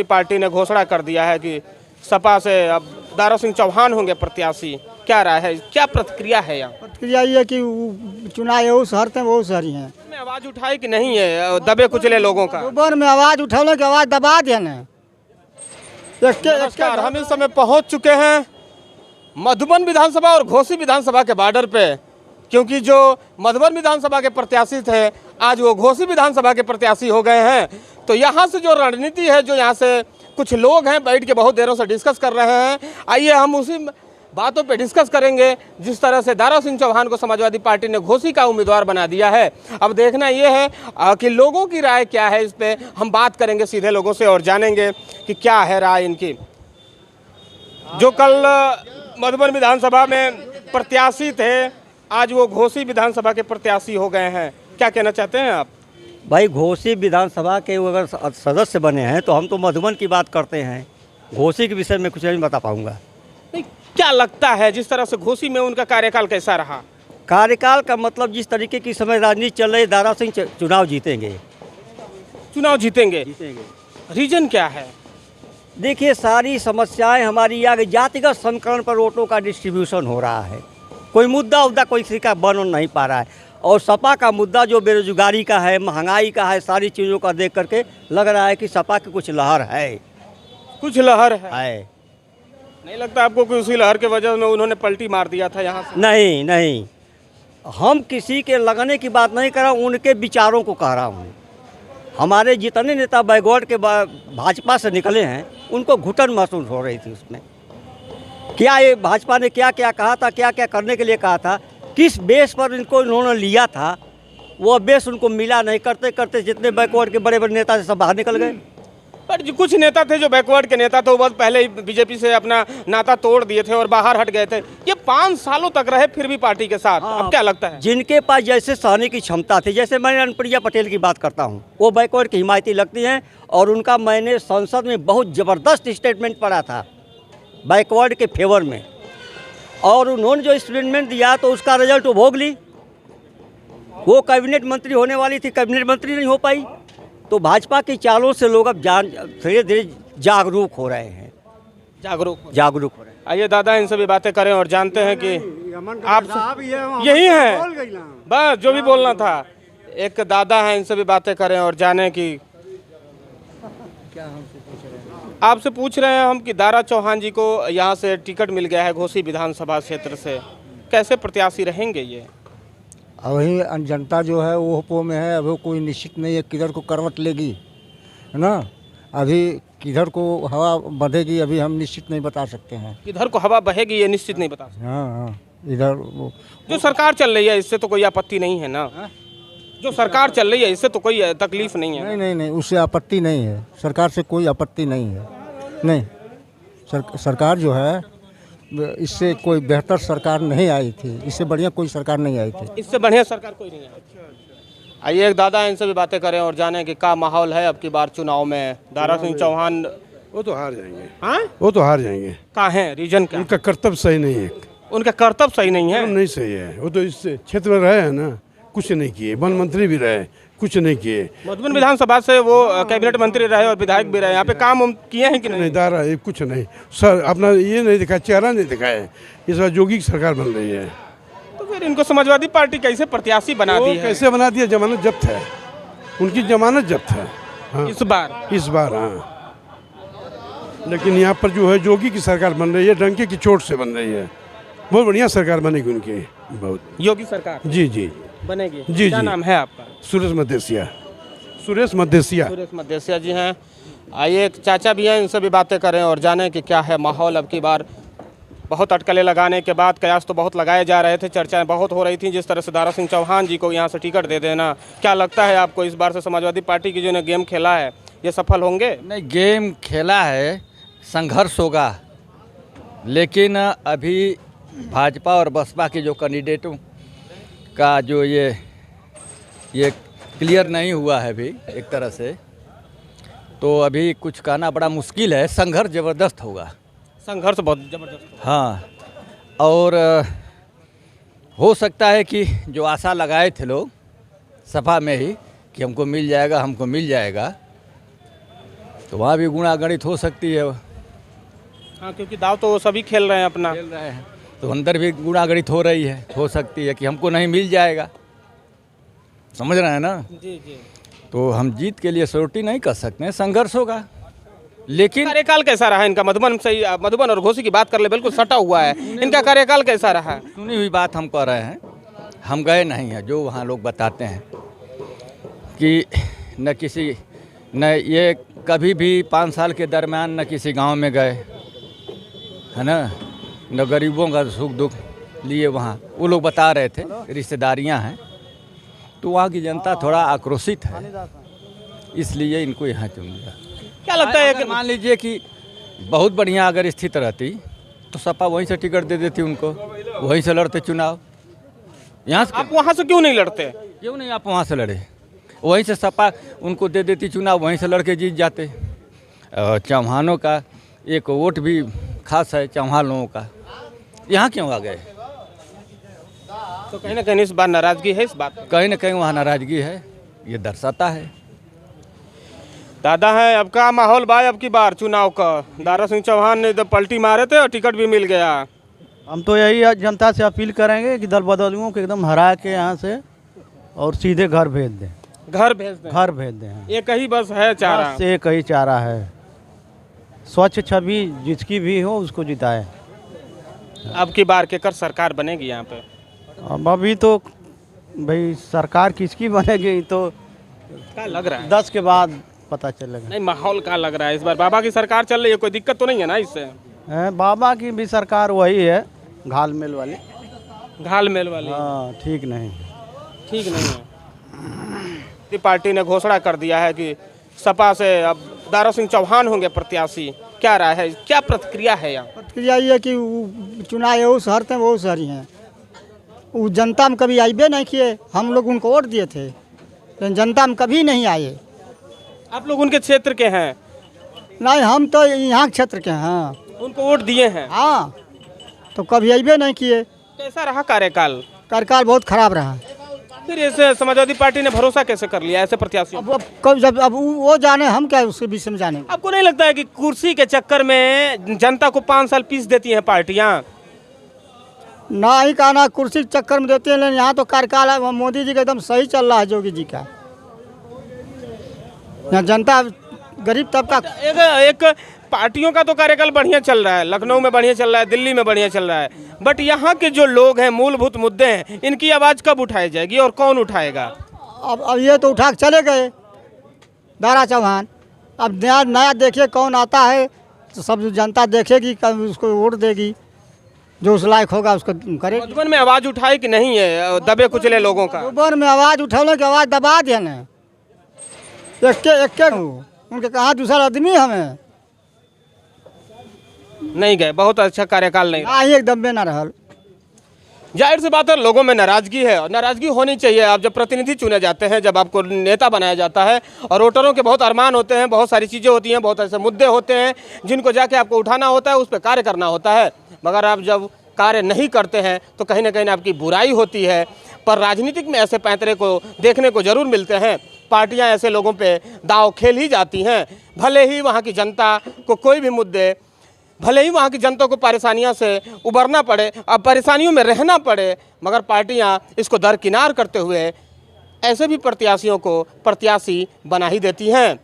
Party ने घोषणा कर दिया है कि सपा से अब दारा सिंह चौहान होंगे प्रत्याशी। क्या राय है, क्या प्रतिक्रिया है यहाँ? प्रतिक्रिया ये है कि चुनाव वो शहर थे वो शहरी हैं। में आवाज उठाई कि नहीं है दबे कुचले लोगों का? दोपहर में आवाज उठौले की आवाज दबा दिया ना। नमस्कार, हम इस समय पहुंच चुके हैं मधुबन विधानसभा और घोसी विधानसभा के बॉर्डर पे, क्योंकि जो मधुबन विधानसभा के प्रत्याशी थे आज वो घोसी विधानसभा के प्रत्याशी हो गए हैं। तो यहाँ से जो रणनीति है, जो यहाँ से कुछ लोग हैं बैठ के बहुत देरों से डिस्कस कर रहे हैं, आइए हम उसी बातों पे डिस्कस करेंगे। जिस तरह से दारा सिंह चौहान को समाजवादी पार्टी ने घोसी का उम्मीदवार बना दिया है, अब देखना ये है कि लोगों की राय क्या है। इस पे हम बात करेंगे सीधे लोगों से और जानेंगे कि क्या है राय इनकी। जो कल मधुबन विधानसभा में प्रत्याशी थे, आज वो घोसी विधानसभा के प्रत्याशी हो गए हैं। क्या कहना चाहते हैं आप? भाई घोसी विधानसभा के अगर सदस्य बने हैं तो हम तो मधुबन की बात करते हैं, घोसी के विषय में कुछ नहीं बता पाऊंगा। नहीं, क्या लगता है जिस तरह से घोसी में उनका कार्यकाल कैसा रहा? कार्यकाल का मतलब जिस तरीके की समय राजनीति चल रही, दारा सिंह चुनाव जीतेंगे। चुनाव जीतेंगे? रीजन क्या है? देखिए, सारी समस्याएं हमारी आगे जातिगत समीकरण पर वोटों का डिस्ट्रीब्यूशन हो रहा है। कोई मुद्दा कोई किसी का बन नहीं पा रहा है। और सपा का मुद्दा जो बेरोजगारी का है, महंगाई का है, सारी चीज़ों का देख करके लग रहा है कि सपा की कुछ लहर है। कुछ लहर है। नहीं लगता आपको कि उसी लहर के वजह में उन्होंने पलटी मार दिया था यहाँ से? नहीं, हम किसी के लगने की बात नहीं कर रहा हूँ, उनके विचारों को कह रहा हूँ। हमारे जितने नेता बैकवर्ड के भाजपा से निकले हैं, उनको घुटन महसूस हो रही थी उसमें। क्या ये भाजपा ने क्या क्या कहा था, क्या क्या करने के लिए कहा था, किस बेस पर इनको इन्होंने लिया था, वो बेस उनको मिला नहीं। करते करते जितने बैकवर्ड के बड़े बड़े नेता से सब बाहर निकल गए। पर जो कुछ नेता थे जो बैकवर्ड के नेता थे, वो बहुत पहले ही बीजेपी से अपना नाता तोड़ दिए थे और बाहर हट गए थे। ये 5 सालों तक रहे फिर भी पार्टी के साथ। अब क्या लगता है? जिनके पास जैसे सहने की क्षमता थी, जैसे मैं अनुप्रिया पटेल की बात करता हूँ, वो बैकवर्ड की हिमायती लगती हैं और उनका मैंने संसद में बहुत ज़बरदस्त स्टेटमेंट पढ़ा था बैकवर्ड के फेवर में, और उन्होंने जो स्टेटमेंट दिया तो उसका रिजल्ट वो भोग ली। वो कैबिनेट मंत्री होने वाली थी, कैबिनेट मंत्री नहीं हो पाई। तो भाजपा की चालों से लोग अब धीरे धीरे जागरूक हो रहे हैं। जागरूक हो रहे हैं। आइए दादा, इनसे भी बातें करें और जानते हैं कि आप यही हैं बस जो भी बोलना था। एक दादा हैं, इनसे भी बातें करें और जानें कि आपसे पूछ रहे हैं हम कि दारा चौहान जी को यहाँ से टिकट मिल गया है घोसी विधानसभा क्षेत्र से, कैसे प्रत्याशी रहेंगे ये? अभी जनता जो है वो होपो में है, अभी कोई निश्चित नहीं है किधर को करवट लेगी, है ना। अभी किधर को हवा बढ़ेगी अभी हम निश्चित नहीं बता सकते हैं। किधर को हवा बहेगी ये निश्चित नहीं बता सकते। हाँ, इधर जो सरकार चल रही है इससे तो कोई आपत्ति नहीं है ना? जो सरकार चल रही है इससे तो कोई तकलीफ नहीं है? नहीं, उससे आपत्ति नहीं है। सरकार से कोई आपत्ति नहीं है। नहीं, सरकार जो है इससे कोई बेहतर सरकार नहीं आई थी, इससे बढ़िया कोई सरकार नहीं आई थी। इससे बढ़िया सरकार कोई नहीं आई। आइए एक दादा, इनसे भी बातें करें और जानें कि क्या माहौल है अब की बार चुनाव में। दारा सिंह चौहान वो तो हार जाएंगे। हाँ, वो तो हार जाएंगे। कहाँ है रीजन क्या? उनका कर्तव्य सही नहीं है। उनका कर्तव्य सही नहीं है? नहीं सही है। वो तो इस क्षेत्र में रहे हैं ना, कुछ नहीं किए। वन मंत्री भी रहे, कुछ नहीं किए। मधुबन विधानसभा से वो कैबिनेट मंत्री रहे और विधायक भी रहे। यहाँ पे काम किए हैं कि नहीं? दारा ये कुछ नहीं सर, अपना ये नहीं दिखाया, चेहरा नहीं दिखाया। इस बार योगी की सरकार बन रही है। तो फिर इनको समाजवादी पार्टी कैसे प्रत्याशी बना दी है? कैसे बना दिया? जमानत जब्त है, उनकी जमानत जब्त है। हाँ, इस बार हाँ। लेकिन यहाँ पर जो है योगी की सरकार बन रही है, डंके की चोट से बन रही है। बहुत बढ़िया सरकार बनेगी उनकी, बहुत। योगी सरकार जी बनेगी? जी। क्या नाम है आपका? सुरेश मदेसिया जी हैं। आइए एक चाचा भी हैं, इनसे भी बातें करें और जानें कि क्या है माहौल अब की बार। बहुत अटकलें लगाने के बाद, कयास तो बहुत लगाए जा रहे थे, चर्चाएं बहुत हो रही थी जिस तरह से दारा सिंह चौहान जी को यहाँ से टिकट दे देना। क्या लगता है आपको इस बार से समाजवादी पार्टी की जो ने गेम खेला है ये सफल होंगे? नहीं, गेम खेला है, संघर्ष होगा, लेकिन अभी भाजपा और बसपा के जो कैंडिडेटों का जो ये क्लियर नहीं हुआ है अभी एक तरह से, तो अभी कुछ कहना बड़ा मुश्किल है। संघर्ष ज़बरदस्त होगा। संघर्ष बहुत ज़बरदस्त। हाँ, और हो सकता है कि जो आशा लगाए थे लोग सभा में ही कि हमको मिल जाएगा, तो वहाँ भी गुणागणित हो सकती है। हाँ, क्योंकि दाव तो वो सभी खेल रहे हैं अपना। खेल रहे हैं तो अंदर भी गुणागणित हो रही है, हो सकती है कि हमको नहीं मिल जाएगा, समझ रहे हैं ना। जी जी। तो हम जीत के लिए श्योरिटी नहीं कर सकते हैं, संघर्ष होगा। लेकिन कार्यकाल कैसा रहा इनका? मधुबन और घोसी की बात कर ले, बिल्कुल सटा हुआ है। इनका कार्यकाल कैसा रहा? सुनी हुई बात हम कर रहे हैं, हम गए नहीं हैं। जो वहाँ लोग बताते हैं कि न ये कभी भी 5 साल के दरमियान न किसी गांव में गए, है ना, न गरीबों का सुख दुख लिए वहाँ। वो लोग बता रहे थे, रिश्तेदारियाँ हैं, तो वहाँ की जनता थोड़ा आक्रोशित है, इसलिए इनको यहाँ चुन लिया। क्या लगता है अगर मान लीजिए कि बहुत बढ़िया अगर स्थिति रहती तो सपा वहीं से टिकट दे देती उनको, वहीं से लड़ते चुनाव। यहाँ से आप वहाँ से क्यों नहीं लड़ते? क्यों नहीं आप वहाँ से लड़े? वहीं से सपा उनको दे देती चुनाव, वहीं से लड़के जीत जाते। चौहानों का एक वोट भी खास है, चौहान लोगों का। यहाँ क्यों आ गए? तो कहीं ना कहीं इस बार नाराजगी है इस बात? कहीं ना कहीं वहाँ नाराजगी है, ये दर्शाता है। दादा है, अब का माहौल भाई अब की बार चुनाव का? दारा सिंह चौहान ने तो पलटी मारे थे और टिकट भी मिल गया। हम तो यही जनता से अपील करेंगे कि दल बदलुओं को एकदम हरा के यहाँ से और सीधे घर भेज दें। घर भेज दें? घर भेज दें, हाँ। एक ही बस है चारा? बस एक ही चारा है। स्वच्छ छवि जिसकी भी हो उसको जिताए। अब की बार केकर सरकार बनेगी यहाँ पे? अब अभी तो भाई सरकार किसकी बनेगी तो क्या लग रहा है? 10 के बाद पता चलेगा। नहीं, माहौल क्या लग रहा है इस बार? बाबा की सरकार चल रही है, कोई दिक्कत तो नहीं है ना इससे? बाबा की भी सरकार वही है, घालमेल वाली। घालमेल वाली? हाँ, ठीक नहीं। ठीक नहीं है। पार्टी ने घोषणा कर दिया है कि सपा से अब दारा सिंह चौहान होंगे प्रत्याशी। क्या राय है, क्या प्रतिक्रिया है यहाँ? प्रतिक्रिया ये कि चुनाव वो शहर थे वो शहरी हैं, वो जनता में कभी आइबे नहीं किए। हम लोग उनको वोट दिए थे लेकिन जनता में कभी नहीं आए। आप लोग उनके क्षेत्र के हैं? नहीं, हम तो यहाँ क्षेत्र के हैं। उनको वोट दिए हैं? हाँ, तो कभी आइबे नहीं किए। कैसा रहा कार्यकाल? कार्यकाल बहुत खराब रहा। फिर ऐसे समाजवादी पार्टी ने भरोसा कैसे कर लिया ऐसे प्रत्याशियों? अब कब जब अब वो जाने, हम क्या उसके विषय में जाने। आपको नहीं लगता है कि कुर्सी के चक्कर में जनता को 5 साल पीस देती हैं पार्टियां? ना ही कहना कुर्सी के चक्कर में देते हैं, लेकिन यहाँ तो कार्यकाल है मोदी जी का एकदम सही चल रहा है, योगी जी का। यहाँ जनता गरीब तबका एक पार्टियों का तो कार्यकाल बढ़िया चल रहा है, लखनऊ में बढ़िया चल रहा है, दिल्ली में बढ़िया चल रहा है, बट यहाँ के जो लोग हैं, मूलभूत मुद्दे हैं, इनकी आवाज़ कब उठाई जाएगी और कौन उठाएगा? अब ये तो उठा के चले गए दारा चौहान। अब नया देखिए कौन आता है, तो सब जनता देखेगी, उसको वोट देगी, जो उस लायक होगा उसको करेगी। मधुबन में आवाज़ उठाई कि नहीं है दबे कुचले लोगों का? मधुबन में आवाज़ उठौने की आवाज़ दबा दिया ना, एक उनके कहा दूसरा आदमी हमें नहीं गए। बहुत अच्छा कार्यकाल नहीं रहा। ही एकदम में ना रहल। जाहिर सी बात है, लोगों में नाराजगी है और नाराजगी होनी चाहिए। आप जब प्रतिनिधि चुने जाते हैं, जब आपको नेता बनाया जाता है, और वोटरों के बहुत अरमान होते हैं, बहुत सारी चीज़ें होती हैं, बहुत ऐसे मुद्दे होते हैं जिनको जाके आपको उठाना होता है, उस पर कार्य करना होता है। मगर आप जब कार्य नहीं करते हैं तो कहीं ना कहीं आपकी बुराई होती है। पर राजनीतिक में ऐसे पैंतरे को देखने को जरूर मिलते हैं। पार्टियां ऐसे लोगों पे दाव खेल ही जाती हैं, भले ही वहाँ की जनता को कोई भी मुद्दे, भले ही वहाँ की जनता को परेशानियों से उबरना पड़े, अब परेशानियों में रहना पड़े, मगर पार्टियां इसको दरकिनार करते हुए ऐसे भी प्रत्याशियों को प्रत्याशी बना ही देती हैं।